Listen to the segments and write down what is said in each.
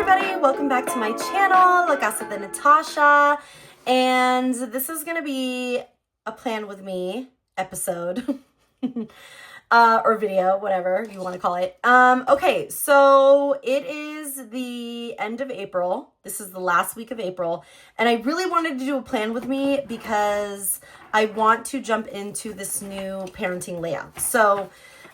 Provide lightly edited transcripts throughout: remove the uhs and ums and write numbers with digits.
everybody, welcome back to my channel, LaCasadeNatasha, and this is gonna be a plan with me episode or video, whatever you want to call it. Okay, so it is the end of April. This is the last week of April, and I really wanted to do a plan with me because I want to jump into this new parenting layout. So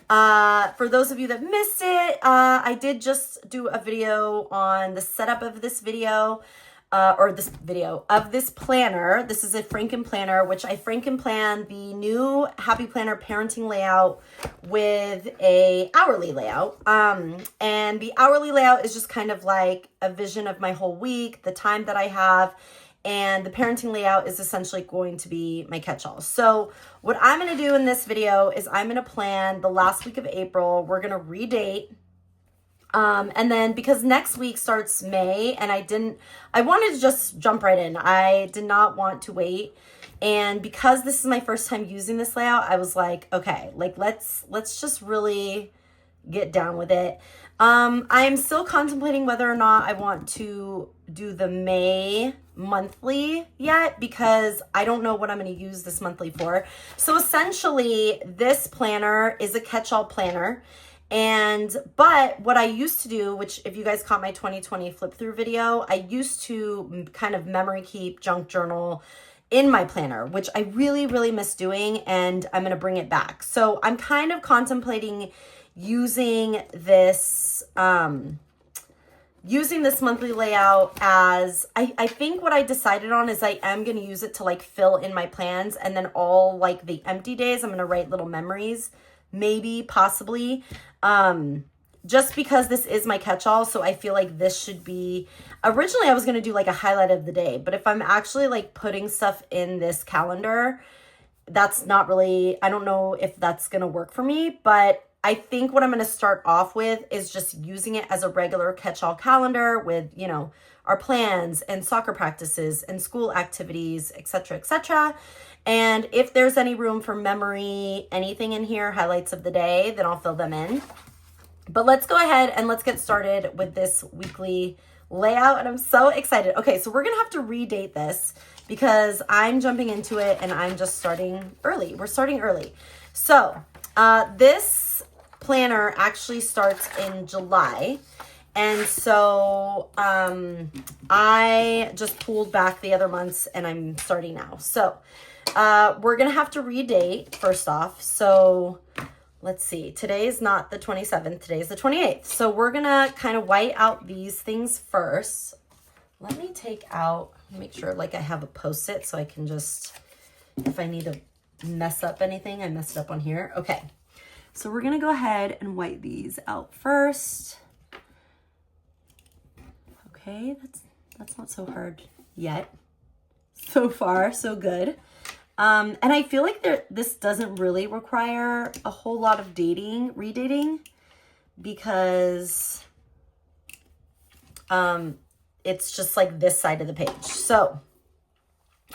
for those of you that missed it, I did just do a video on the setup of this video, of this planner. This is a Franken planner, which I Franken plan the new Happy Planner parenting layout with a hourly layout. And the hourly layout is just kind of like a vision of my whole week, the time that I have. And the parenting layout is essentially going to be my catch-all. So what I'm going to do in this video is I'm going to plan the last week of April. We're going to redate. And then because next week starts May, and I wanted to just jump right in. I did not want to wait. And because this is my first time using this layout, I was like, okay, like let's just really get down with it. I'm still contemplating whether or not I want to do the May monthly yet, because I don't know what I'm going to use this monthly for. So essentially, this planner is a catch-all planner. But what I used to do, which if you guys caught my 2020 flip through video, I used to kind of memory keep, junk journal in my planner, which I really, really miss doing, and I'm going to bring it back. So I'm kind of contemplating using this monthly layout as, I think what I decided on is I am going to use it to like fill in my plans, and then all like the empty days, I'm going to write little memories, maybe, possibly, just because this is my catch-all. So I feel like this should be, originally I was going to do like a highlight of the day, but if I'm actually like putting stuff in this calendar, that's not really, I don't know if that's going to work for me, but I think what I'm going to start off with is just using it as a regular catch-all calendar with, you know, our plans and soccer practices and school activities, etc., etc. And if there's any room for memory, anything in here, highlights of the day, then I'll fill them in. But let's go ahead and let's get started with this weekly layout. And I'm so excited. Okay, so we're going to have to redate this because I'm jumping into it and I'm just starting early. We're starting early. So this planner actually starts in July. And so I just pulled back the other months and I'm starting now. So we're going to have to redate first off. So let's see. Today is not the 27th. Today is the 28th. So we're going to kind of white out these things first. Let me take out, make sure like I have a Post-it so I can just, if I need to mess up anything, I mess it up on here. Okay. So we're going to go ahead and white these out first. Okay, that's not so hard yet. So far, so good. And I feel like this doesn't really require a whole lot of redating, because it's just like this side of the page. So,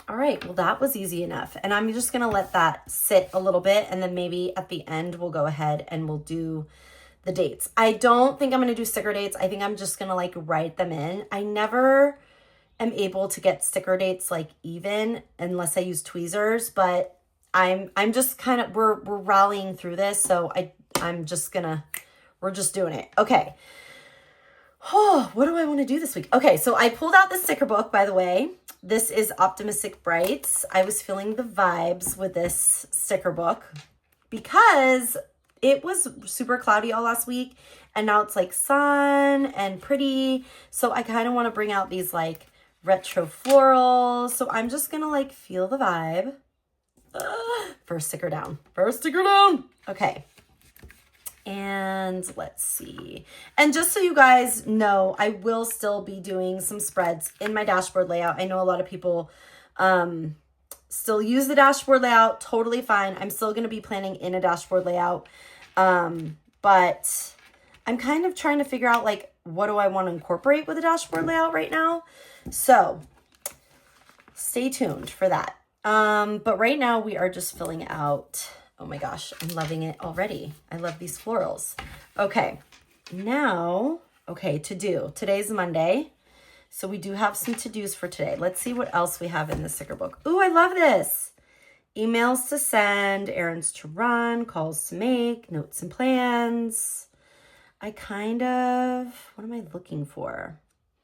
all right, well, that was easy enough. And I'm just going to let that sit a little bit, and then maybe at the end we'll go ahead and we'll do the dates. I don't think I'm going to do sticker dates. I think I'm just going to like write them in. I never am able to get sticker dates like even unless I use tweezers, but I'm just kind of, we're rallying through this. So we're just doing it. Okay. Oh, what do I want to do this week? Okay. So I pulled out the sticker book, by the way. This is Optimistic Brights. I was feeling the vibes with this sticker book because it was super cloudy all last week, and now it's like sun and pretty. So I kind of want to bring out these like retro florals. So I'm just going to like feel the vibe. First sticker down. Okay. And let's see. And just so you guys know, I will still be doing some spreads in my dashboard layout. I know a lot of people still use the dashboard layout. Totally fine. I'm still going to be planning in a dashboard layout. But I'm kind of trying to figure out like, what do I want to incorporate with a dashboard layout right now? So stay tuned for that. But right now we are just filling out. Oh my gosh, I'm loving it already. I love these florals. Okay, now Okay, to do. Today's Monday. So we do have some to-dos for today. Let's see what else we have in the sticker book. Ooh, I love this. Emails to send, errands to run, calls to make, notes and plans. What am I looking for?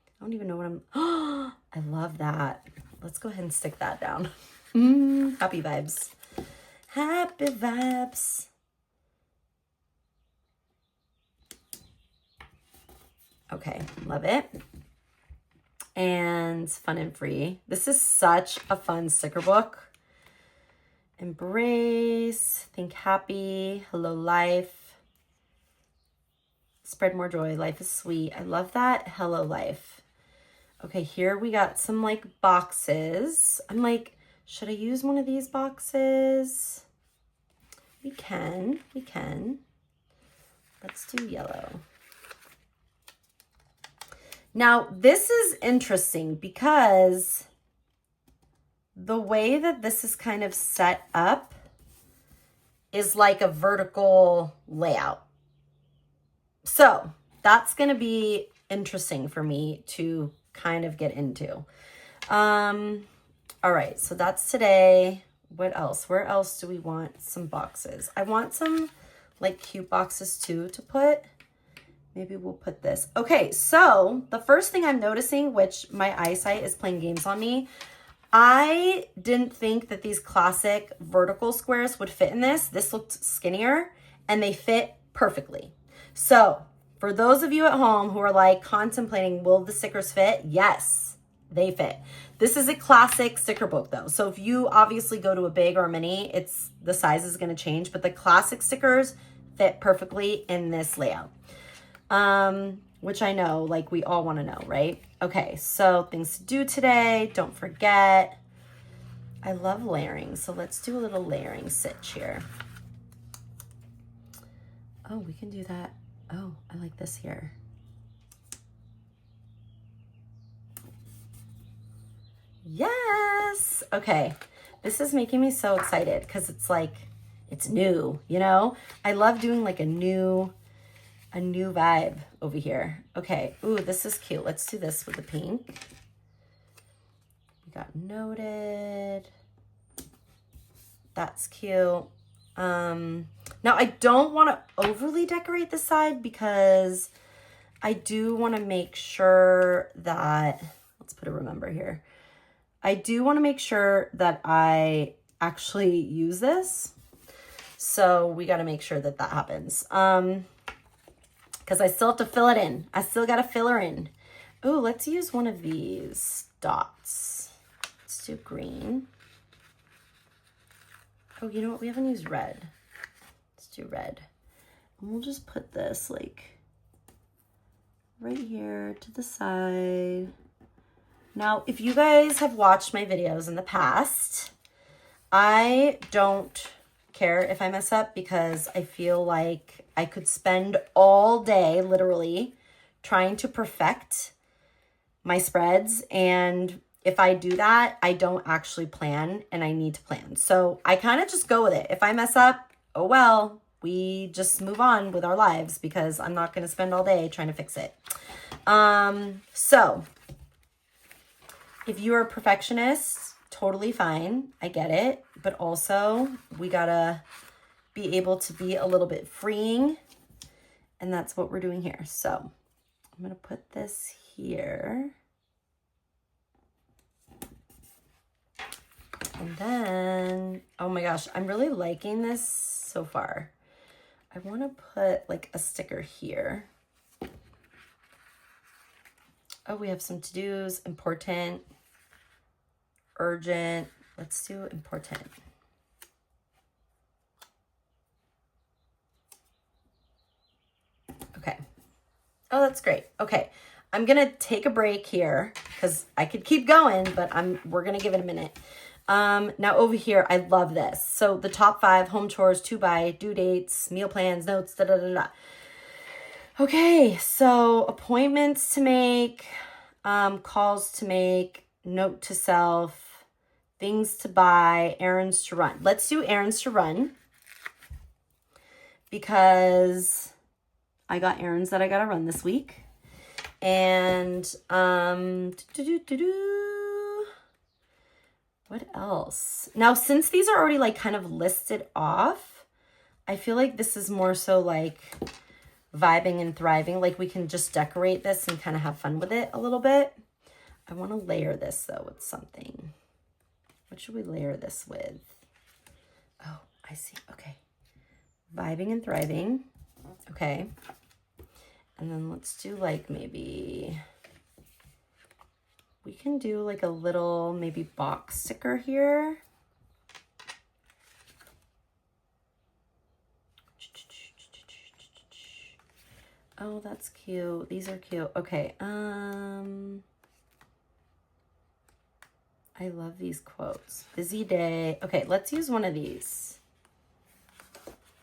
I don't even know what oh, I love that. Let's go ahead and stick that down. Happy vibes. Happy vibes. Okay, love it. And fun and free. This is such a fun sticker book. Embrace, think happy, hello life, spread more joy, life is sweet. I love that, hello life. Okay, here we got some like boxes. I'm like, should I use one of these boxes? We can. Let's do yellow. Now, this is interesting because the way that this is kind of set up is like a vertical layout. So that's going to be interesting for me to kind of get into. All right, so that's today. What else? Where else do we want some boxes? I want some like cute boxes too to put. Maybe we'll put this. Okay, so the first thing I'm noticing, which my eyesight is playing games on me, I didn't think that these classic vertical squares would fit in this. This looked skinnier and they fit perfectly. So for those of you at home who are like contemplating, will the stickers fit? Yes, they fit. This is a classic sticker book though. So if you obviously go to a big or a mini, the size is going to change, but the classic stickers fit perfectly in this layout. Which I know, like we all want to know, right? Okay, so things to do today. Don't forget. I love layering, so let's do a little layering stitch here. Oh, we can do that. Oh, I like this here. Yes. Okay, this is making me so excited because it's like, it's new, you know? I love doing like a new vibe over here. Okay. Ooh, this is cute. Let's do this with the pink. We got noted. That's cute. Now I don't want to overly decorate this side because I do want to make sure that, let's put a remember here. I do want to make sure that I actually use this. So we got to make sure that that happens. Because I still have to fill it in. I still got to fill her in. Oh, let's use one of these dots. Let's do green. Oh, you know what? We haven't used red. Let's do red. And we'll just put this like right here to the side. Now, if you guys have watched my videos in the past, I don't care if I mess up because I feel like I could spend all day literally trying to perfect my spreads, and if I do that, I don't actually plan, and I need to plan. So I kind of just go with it. If I mess up, oh well, we just move on with our lives because I'm not going to spend all day trying to fix it. So if you're a perfectionist, totally fine. I get it. But also we gotta be able to be a little bit freeing. And that's what we're doing here. So I'm gonna put this here. And then, oh my gosh, I'm really liking this so far. I wanna put like a sticker here. Oh, we have some to-dos, important, urgent. Let's do important. Okay. Oh, that's great. Okay. I'm going to take a break here because I could keep going, but we're going to give it a minute. Now over here, I love this. So the top 5 home chores, to buy, due dates, meal plans, notes, da da da da. Okay, so appointments to make, calls to make, note to self, things to buy, errands to run. Let's do errands to run because I got errands that I got to run this week. And what else? Now, since these are already like kind of listed off, I feel like this is more so like vibing and thriving. Like we can just decorate this and kind of have fun with it a little bit. I want to layer this though with something. What should we layer this with? Oh, I see. Okay. Vibing and thriving. Okay. And then let's do like maybe, we can do like a little maybe box sticker here. Oh, that's cute. These are cute. Okay. I love these quotes. Busy day. Okay, let's use one of these.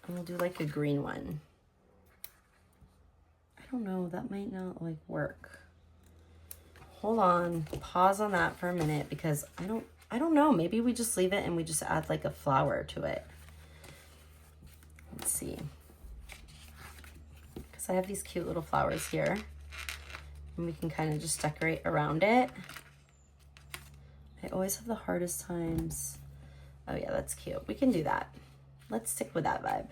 And we'll do like a green one. I don't know, that might not like work. Hold on, pause on that for a minute because I don't know. Maybe we just leave it and we just add like a flower to it. Let's see. Because I have these cute little flowers here. And we can kind of just decorate around it. I always have the hardest times. Oh yeah, that's cute. We can do that. Let's stick with that vibe.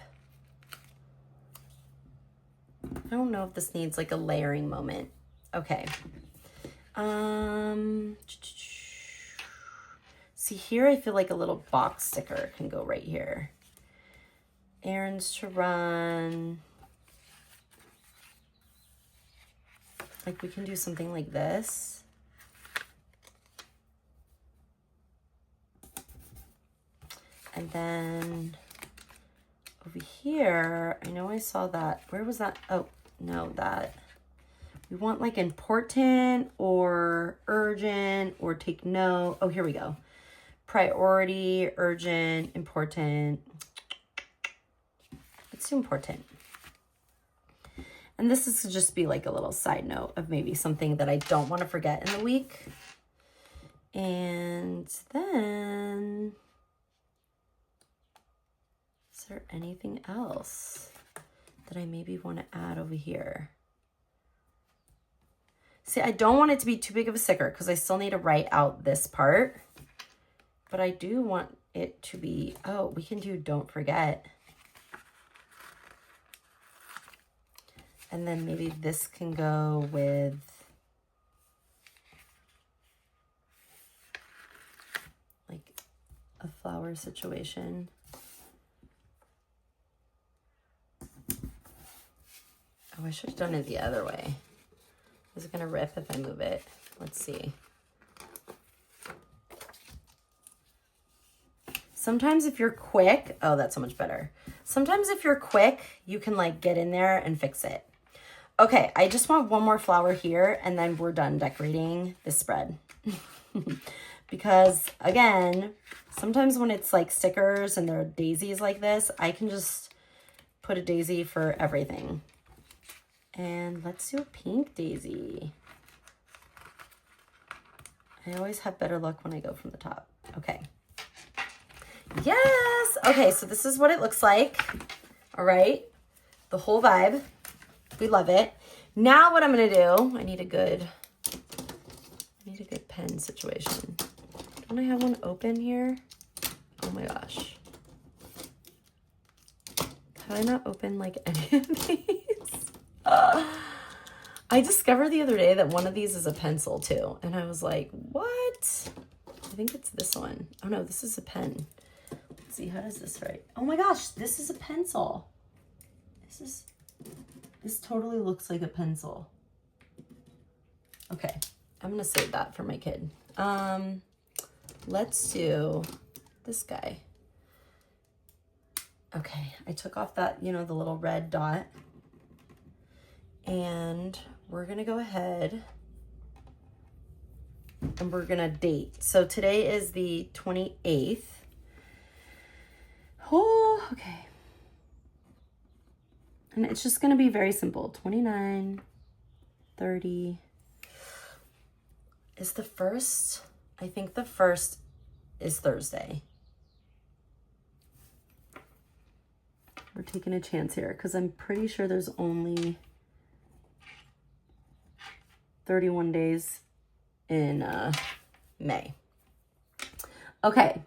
I don't know if this needs like a layering moment. Okay. See here, I feel like a little box sticker can go right here. Errands to run. Like we can do something like this. And then over here, I know I saw that. Where was that? Oh, no, that. We want like important or urgent or take note. Oh, here we go. Priority, urgent, important. Let's do important. And this is to just be like a little side note of maybe something that I don't want to forget in the week. And then, is there anything else that I maybe want to add over here? See, I don't want it to be too big of a sticker because I still need to write out this part. But I do want it to be, oh, we can do don't forget. And then maybe this can go with like a flower situation. Oh, I should have done it the other way. Is it gonna rip if I move it? Let's see. Sometimes if you're quick, oh, that's so much better. Sometimes if you're quick, you can like get in there and fix it. Okay, I just want one more flower here and then we're done decorating this spread. Because again, sometimes when it's like stickers and there are daisies like this, I can just put a daisy for everything. And let's do a pink daisy. I always have better luck when I go from the top. Okay. Yes. Okay, so this is what it looks like. All right. The whole vibe. We love it. Now what I'm going to do, I need a good pen situation. Don't I have one open here? Oh my gosh. Have I not opened like any of these? I discovered the other day that one of these is a pencil too. And I was like, what? I think it's this one. Oh no, this is a pen. Let's see, how does this write? Oh my gosh, this is a pencil. This totally looks like a pencil. Okay, I'm gonna save that for my kid. Let's do this guy. Okay, I took off that, you know, the little red dot. And we're gonna go ahead and we're gonna date. So today is the 28th. Oh, okay. And it's just gonna be very simple. 29, 30. Is the first? I think the first is Thursday. We're taking a chance here because I'm pretty sure there's only 31 days in May. Okay,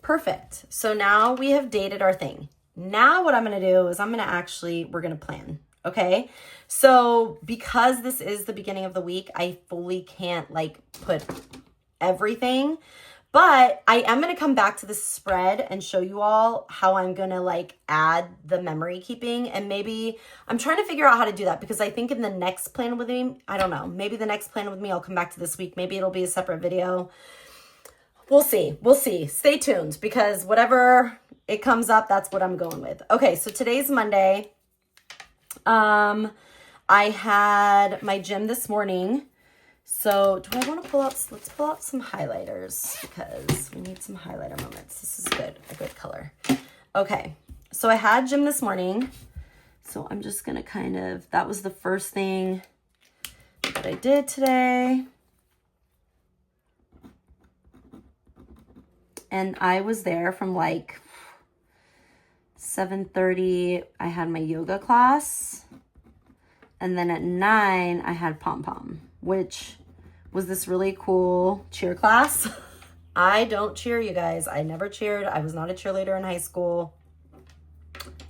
perfect. So now we have dated our thing. Now what I'm going to do is we're going to plan. Okay. So because this is the beginning of the week, I fully can't like put everything, but I am going to come back to this spread and show you all how I'm going to like add the memory keeping. And maybe I'm trying to figure out how to do that because I think in the next plan with me, I don't know, maybe the next plan with me, I'll come back to this week. Maybe it'll be a separate video. We'll see. We'll see. Stay tuned because whatever it comes up, that's what I'm going with. Okay. So today's Monday. I had my gym this morning. So do I want to pull up, let's pull out some highlighters because we need some highlighter moments. This is good, a good color. Okay, so I had gym this morning. So I'm just going to that was the first thing that I did today. And I was there from like 7:30, I had my yoga class. And then at 9, I had pom-pom, which was this really cool cheer class. I don't cheer, you guys. I never cheered. I was not a cheerleader in high school.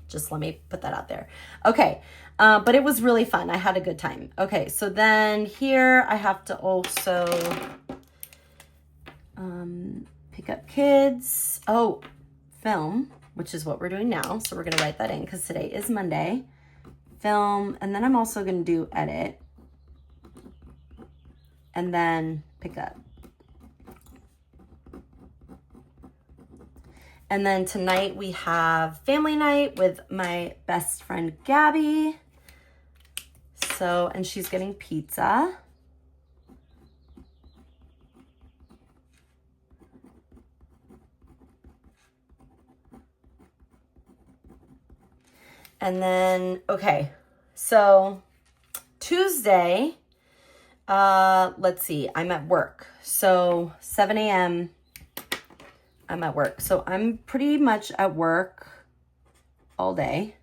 Just let me put that out there. Okay, but it was really fun. I had a good time. Okay, so then here I have to also pick up kids. Oh, film, which is what we're doing now. So we're going to write that in because today is Monday. Film, and then I'm also going to do edit. And then pick up. And then tonight we have family night with my best friend Gabby. So, and she's getting pizza. And then, okay, so Tuesday, let's see, I'm at work. So 7 a.m. I'm at work. So I'm pretty much at work all day.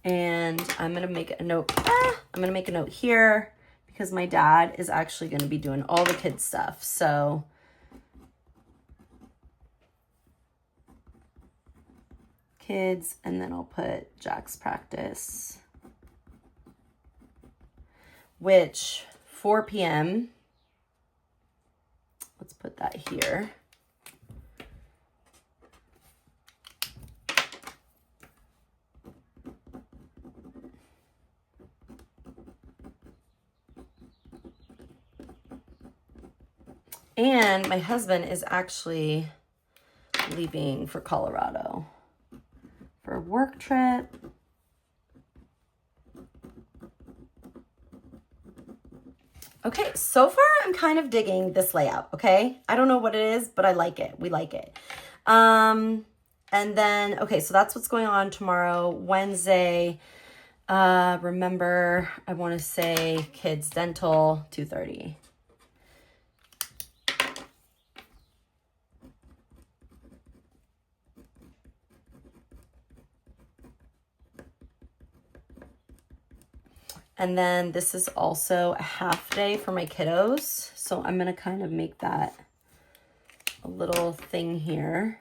And I'm going to make a note. I'm going to make a note here because my dad is actually going to be doing all the kids stuff. So kids, and then I'll put Jack's practice, which 4 p.m. Let's put that here. And my husband is actually leaving for Colorado for a work trip. Okay, so far I'm kind of digging this layout, okay? I don't know what it is, but I like it. We like it. And then, okay, so that's what's going on tomorrow. Wednesday, remember, I want to say kids dental, 2:30. And then this is also a half day for my kiddos. So I'm going to kind of make that a little thing here.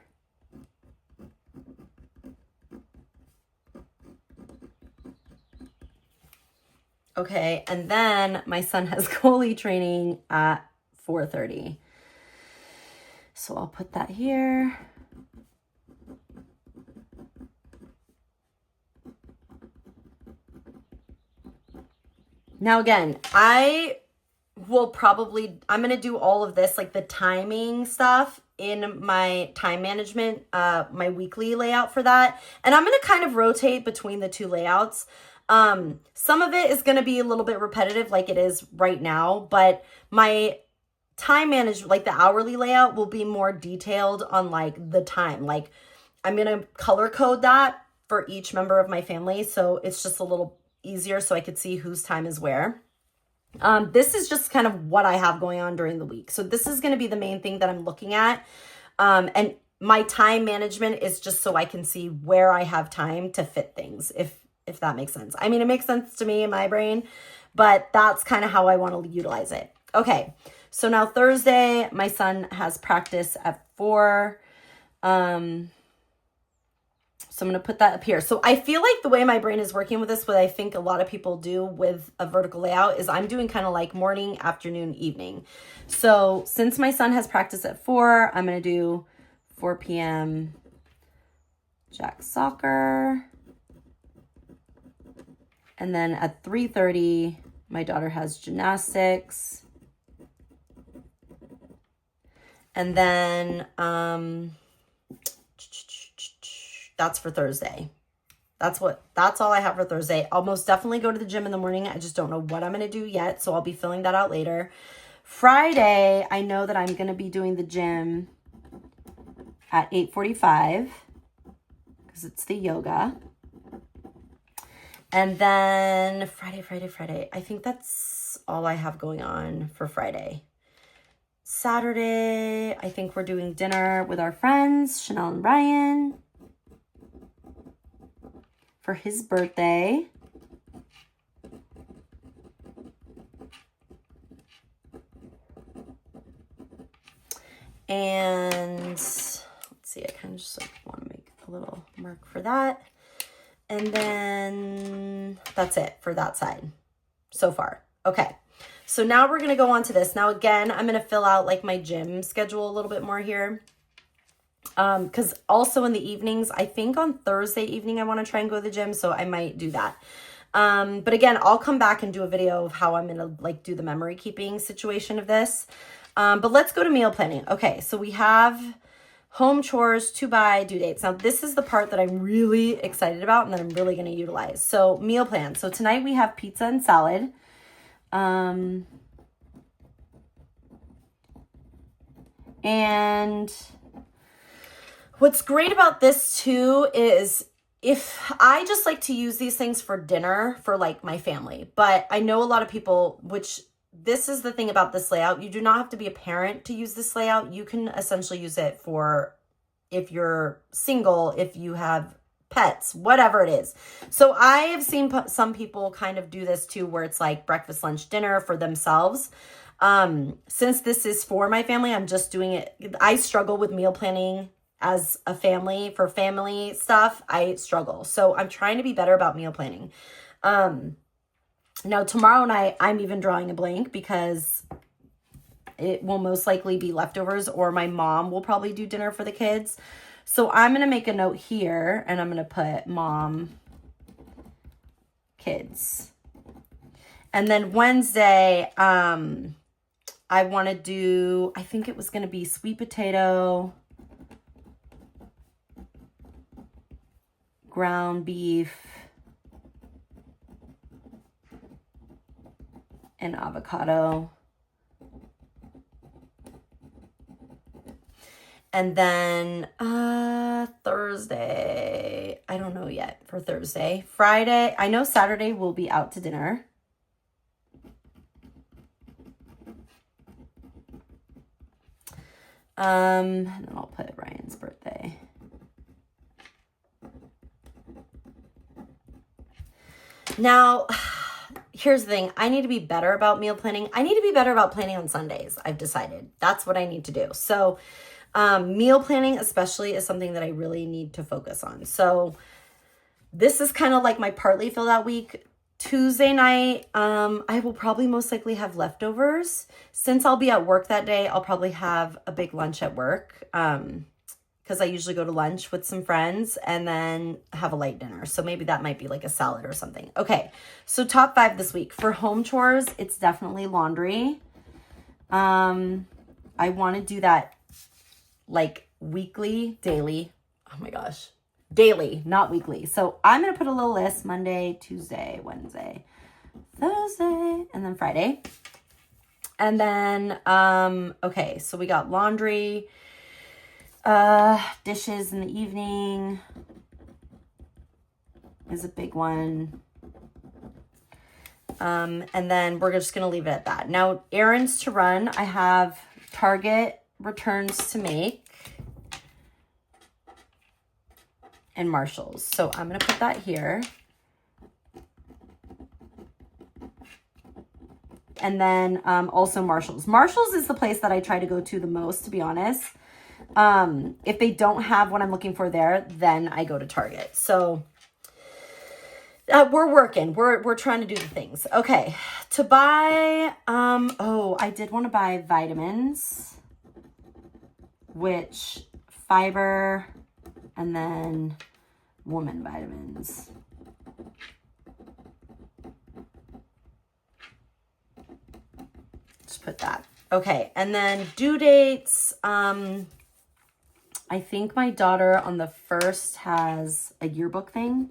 Okay, and then my son has goalie training at 4:30. So I'll put that here. Now again, I'm going to do all of this, like the timing stuff in my time management, my weekly layout for that. And I'm going to kind of rotate between the two layouts. Some of it is going to be a little bit repetitive like it is right now, but my time management, like the hourly layout, will be more detailed on like the time. Like I'm going to color code that for each member of my family. So it's just a little easier so I could see whose time is where. This is just kind of what I have going on during the week. So this is going to be the main thing that I'm looking at. And my time management is just so I can see where I have time to fit things. If if that makes sense. I mean, it makes sense to me in my brain, but that's kind of how I want to utilize it. Okay, so now Thursday, my son has practice at 4. So I'm going to put that up here. So I feel like the way my brain is working with this, what I think a lot of people do with a vertical layout, is I'm doing kind of like morning, afternoon, evening. So since my son has practice at 4, I'm going to do 4 p.m. Jack soccer. And then at 3:30, my daughter has gymnastics. And then that's for Thursday. That's all I have for Thursday. I'll most definitely go to the gym in the morning. I just don't know what I'm going to do yet, so I'll be filling that out later. Friday, I know that I'm going to be doing the gym at 8:45 because it's the yoga. And then Friday. I think that's all I have going on for Friday. Saturday, I think we're doing dinner with our friends, Chanel and Ryan, for his birthday. And let's see, I kind of just like want to make a little mark for that. And then that's it for that side so far. Okay. So now we're going to go on to this. Now, again, I'm going to fill out like my gym schedule a little bit more here. Because also in the evenings, I think on Thursday evening, I want to try and go to the gym. So I might do that. But again, I'll come back and do a video of how I'm going to like do the memory keeping situation of this. But let's go to meal planning. Okay. So we have home chores, to buy, due dates. Now this is the part that I'm really excited about and that I'm really going to utilize. So meal plan. So tonight we have pizza and salad. And what's great about this too is if I just like to use these things for dinner for like my family, but I know a lot of people, which this is the thing about this layout, you do not have to be a parent to use this layout. You can essentially use it for if you're single, if you have pets, whatever it is. So I have seen some people kind of do this too, where it's like breakfast, lunch, dinner for themselves. Since this is for my family, I'm just doing it. I struggle with meal planning as a family. For family stuff, I struggle. So I'm trying to be better about meal planning. Now tomorrow night, I'm even drawing a blank because it will most likely be leftovers, or my mom will probably do dinner for the kids. So I'm going to make a note here and I'm going to put mom, kids. And then Wednesday, I want to do, I think it was going to be sweet potato, ground beef, and avocado. And then Thursday, I don't know yet for Thursday. Friday, I know Saturday we'll be out to dinner. And then I'll put Ryan's birthday. Now, here's the thing. I need to be better about meal planning. I need to be better about planning on Sundays. I've decided that's what I need to do. So meal planning especially is something that I really need to focus on. So this is kind of like my partly filled out week. Tuesday night, I will probably most likely have leftovers. Since I'll be at work that day, I'll probably have a big lunch at work because I usually go to lunch with some friends and then have a light dinner. So maybe that might be like a salad or something. Okay, so top 5 this week. For home chores, it's definitely laundry. I want to do that like weekly, daily. Oh my gosh. Daily, not weekly. So I'm going to put a little list: Monday, Tuesday, Wednesday, Thursday, and then Friday. And then, okay, so we got laundry, dishes in the evening is a big one. And then we're just going to leave it at that. Now, errands to run. I have Target returns to make. And Marshalls. So I'm going to put that here. and then also Marshall's. Marshall's is the place that I try to go to the most, to be honest. If they don't have what I'm looking for there, then I go to Target. So we're working. We're trying to do the things. Okay, to buy, oh, I did want to buy vitamins, which fiber, and then woman vitamins. Just put that. Okay, and then due dates, I think my daughter on the 1st has a yearbook thing.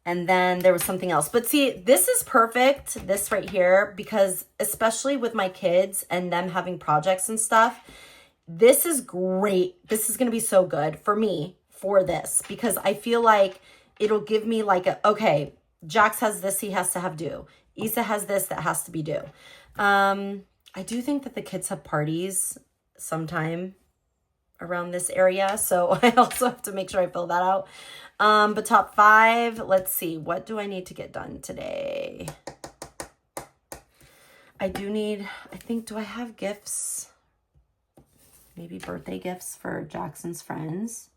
And then there was something else. But see, this is perfect, this right here, because especially with my kids and them having projects and stuff, this is great. This is going to be so good for me for this, because I feel like it'll give me like a, okay, Jax has this he has to have due. Issa has this that has to be due. I do think that the kids have parties sometime around this area, so I also have to make sure I fill that out. But top 5, let's see, what do I need to get done today? I do need, I think, do I have gifts? Maybe birthday gifts for Jackson's friends.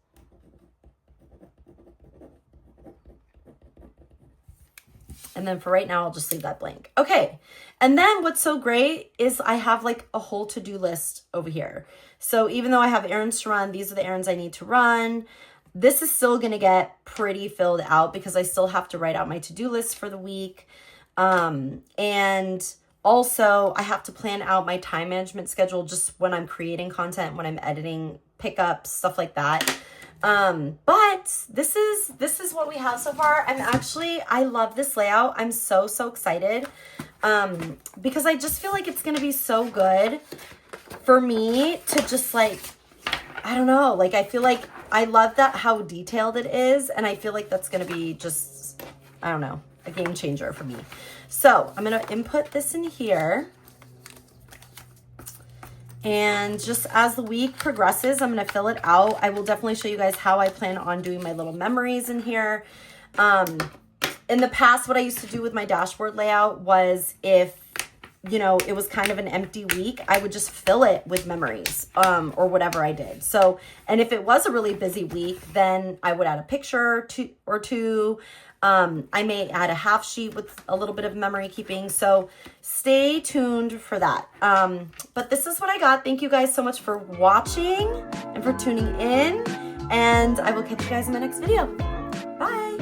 And then for right now, I'll just leave that blank. Okay. And then what's so great is I have like a whole to-do list over here. So even though I have errands to run, these are the errands I need to run. This is still going to get pretty filled out because I still have to write out my to-do list for the week. And also I have to plan out my time management schedule just when I'm creating content, when I'm editing, pickups, stuff like that. But this is what we have so far. I love this layout. I'm so excited. Because I just feel like it's going to be so good for me to just like, I don't know, like I feel like I love that how detailed it is. And I feel like that's going to be just, I don't know, a game changer for me. So I'm going to input this in here. And just as the week progresses, I'm going to fill it out. I will definitely show you guys how I plan on doing my little memories in here. In the past, what I used to do with my dashboard layout was if, you know, it was kind of an empty week, I would just fill it with memories or whatever I did. So, and if it was a really busy week, then I would add a picture or two. I may add a half sheet with a little bit of memory keeping. So stay tuned for that. But this is what I got. Thank you guys so much for watching and for tuning in. And I will catch you guys in my next video. Bye.